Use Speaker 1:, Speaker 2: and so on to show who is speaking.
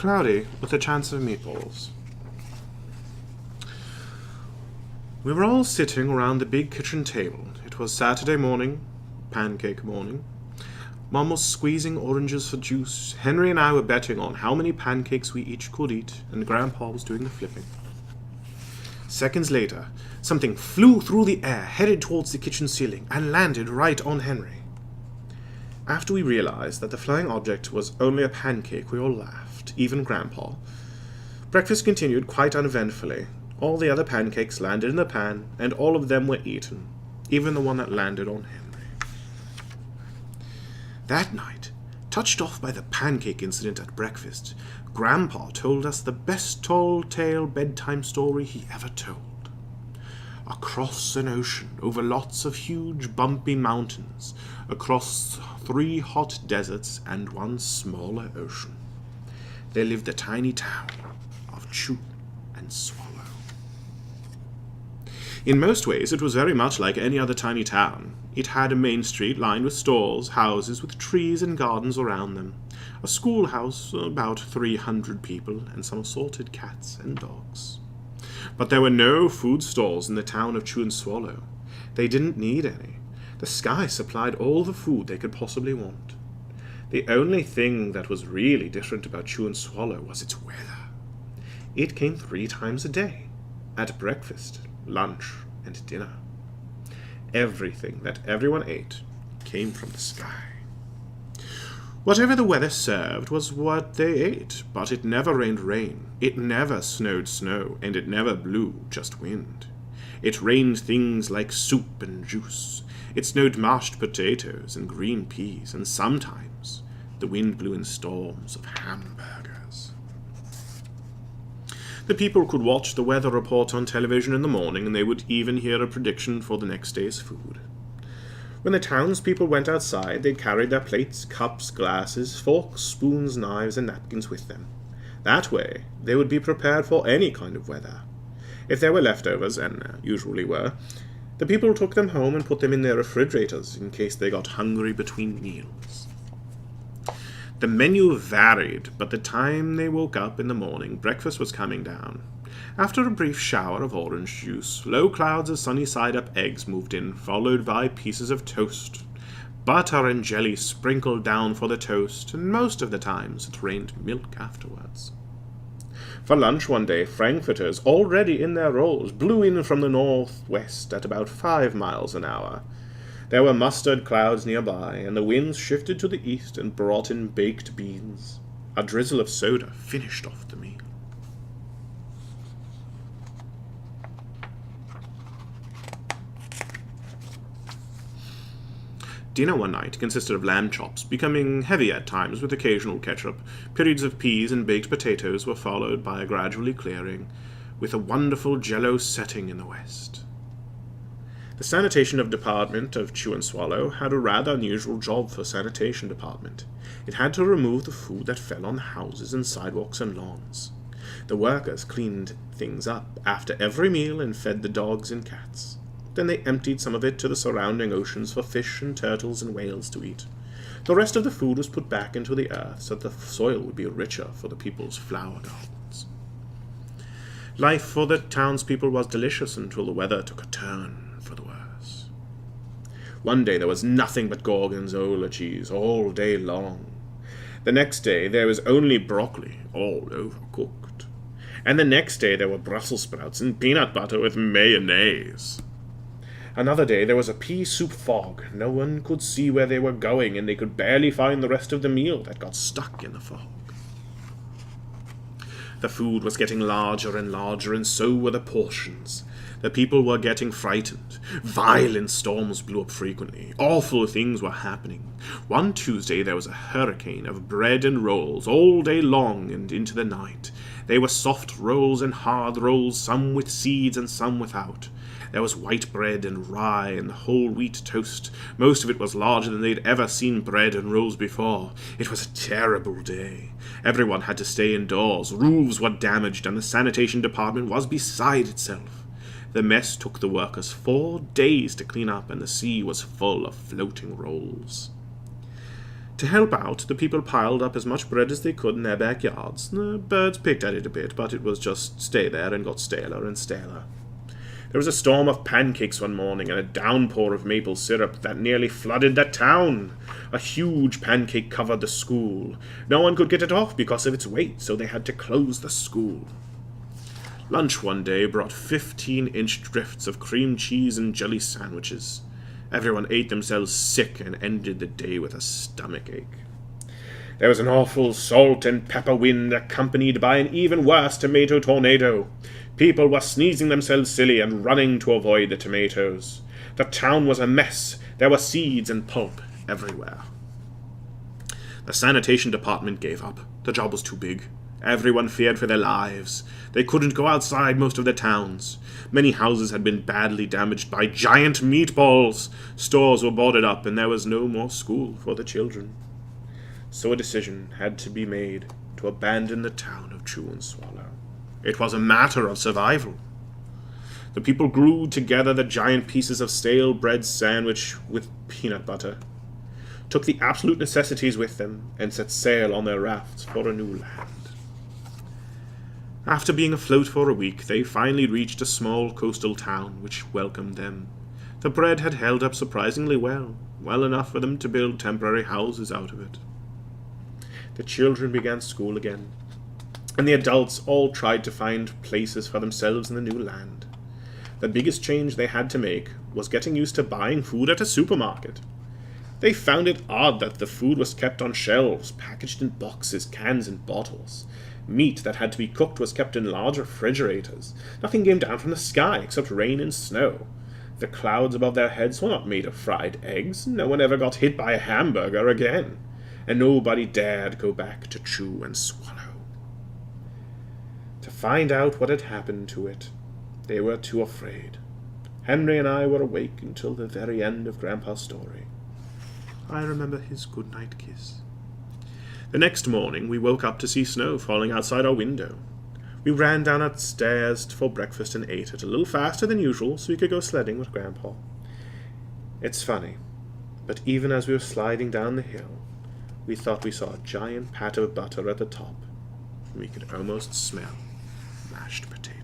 Speaker 1: cloudy with a chance of meatballs. We were all sitting around the big kitchen table. It was Saturday morning, pancake morning. Mom was squeezing oranges for juice. Henry and I were betting on how many pancakes we each could eat, and Grandpa was doing the flipping. Seconds later, something flew through the air, headed towards the kitchen ceiling, and landed right on Henry. After we realized that the flying object was only a pancake, we all laughed, even Grandpa. Breakfast continued quite uneventfully. All the other pancakes landed in the pan, and all of them were eaten, even the one that landed on Henry. That night, touched off by the pancake incident at breakfast, Grandpa told us the best tall-tale bedtime story he ever told. Across an ocean, over lots of huge bumpy mountains, across 3 hot deserts and 1 smaller ocean, there lived the tiny town of Chew and Swallow. In most ways, it was very much like any other tiny town. It had a main street lined with stores, houses with trees and gardens around them, a schoolhouse, about 300 people, and some assorted cats and dogs. But there were no food stalls in the town of Chew and Swallow. They didn't need any. The sky supplied all the food they could possibly want. The only thing that was really different about Chew and Swallow was its weather. It came 3 times a day, at breakfast, lunch, and dinner. Everything that everyone ate came from the sky. Whatever the weather served was what they ate, but it never rained rain, it never snowed snow, and it never blew just wind. It rained things like soup and juice. It snowed mashed potatoes and green peas, and sometimes the wind blew in storms of hamburgers. The people could watch the weather report on television in the morning, and they would even hear a prediction for the next day's food. When the townspeople went outside, they carried their plates, cups, glasses, forks, spoons, knives, and napkins with them. That way, they would be prepared for any kind of weather. If there were leftovers, and there usually were, the people took them home and put them in their refrigerators in case they got hungry between meals. The menu varied, but the time they woke up in the morning, breakfast was coming down. After a brief shower of orange juice, low clouds of sunny-side-up eggs moved in, followed by pieces of toast. Butter and jelly sprinkled down for the toast, and most of the times it rained milk afterwards. For lunch one day, frankfurters, already in their rolls, blew in from the northwest at about 5 miles an hour. There were mustard clouds nearby, and the winds shifted to the east and brought in baked beans. A drizzle of soda finished off the meal. Dinner one night consisted of lamb chops, becoming heavy at times with occasional ketchup. Periods of peas and baked potatoes were followed by a gradually clearing, with a wonderful jello setting in the west. The sanitation department of Chew and Swallow had a rather unusual job for sanitation department. It had to remove the food that fell on houses and sidewalks and lawns. The workers cleaned things up after every meal and fed the dogs and cats. Then they emptied some of it to the surrounding oceans for fish and turtles and whales to eat. The rest of the food was put back into the earth so that the soil would be richer for the people's flower gardens. Life for the townspeople was delicious until the weather took a turn for the worse. One day there was nothing but gorgonzola cheese all day long. The next day there was only broccoli, all overcooked. And the next day there were Brussels sprouts and peanut butter with mayonnaise. Another day there was a pea soup fog. No one could see where they were going, and they could barely find the rest of the meal that got stuck in the fog. The food was getting larger and larger, and so were the portions. The people were getting frightened. Violent storms blew up frequently. Awful things were happening. One Tuesday there was a hurricane of bread and rolls all day long and into the night. They were soft rolls and hard rolls, some with seeds and some without. There was white bread and rye and whole wheat toast. Most of it was larger than they'd ever seen bread and rolls before. It was a terrible day. Everyone had to stay indoors. Roofs were damaged, and the sanitation department was beside itself. The mess took the workers 4 days to clean up, and the sea was full of floating rolls. To help out, the people piled up as much bread as they could in their backyards. The birds picked at it a bit, but it was just stay there and got staler and staler. There was a storm of pancakes one morning and a downpour of maple syrup that nearly flooded the town. A huge pancake covered the school. No one could get it off because of its weight, so they had to close the school. Lunch one day brought 15-inch drifts of cream cheese and jelly sandwiches. Everyone ate themselves sick and ended the day with a stomachache. There was an awful salt and pepper wind accompanied by an even worse tomato tornado. People were sneezing themselves silly and running to avoid the tomatoes. The town was a mess. There were seeds and pulp everywhere. The sanitation department gave up. The job was too big. Everyone feared for their lives. They couldn't go outside most of the towns. Many houses had been badly damaged by giant meatballs. Stores were boarded up, and there was no more school for the children. So a decision had to be made to abandon the town of Chew and Swallow. It was a matter of survival. The people glued together the giant pieces of stale bread sandwich with peanut butter, took the absolute necessities with them, and set sail on their rafts for a new land. After being afloat for a week, they finally reached a small coastal town which welcomed them. The bread had held up surprisingly well enough for them to build temporary houses out of it. The children began school again, and the adults all tried to find places for themselves in the new land. The biggest change they had to make was getting used to buying food at a supermarket. They found it odd that the food was kept on shelves, packaged in boxes, cans, and bottles. Meat that had to be cooked was kept in large refrigerators. Nothing came down from the sky except rain and snow. The clouds above their heads were not made of fried eggs. No one ever got hit by a hamburger again. And nobody dared go back to Chew and Swallow. To find out what had happened to it, they were too afraid. Henry and I were awake until the very end of Grandpa's story. I remember his good-night kiss. The next morning we woke up to see snow falling outside our window. We ran down our stairs for breakfast and ate it a little faster than usual so we could go sledding with Grandpa. It's funny, but even as we were sliding down the hill, we thought we saw a giant pat of butter at the top, and we could almost smell mashed potatoes.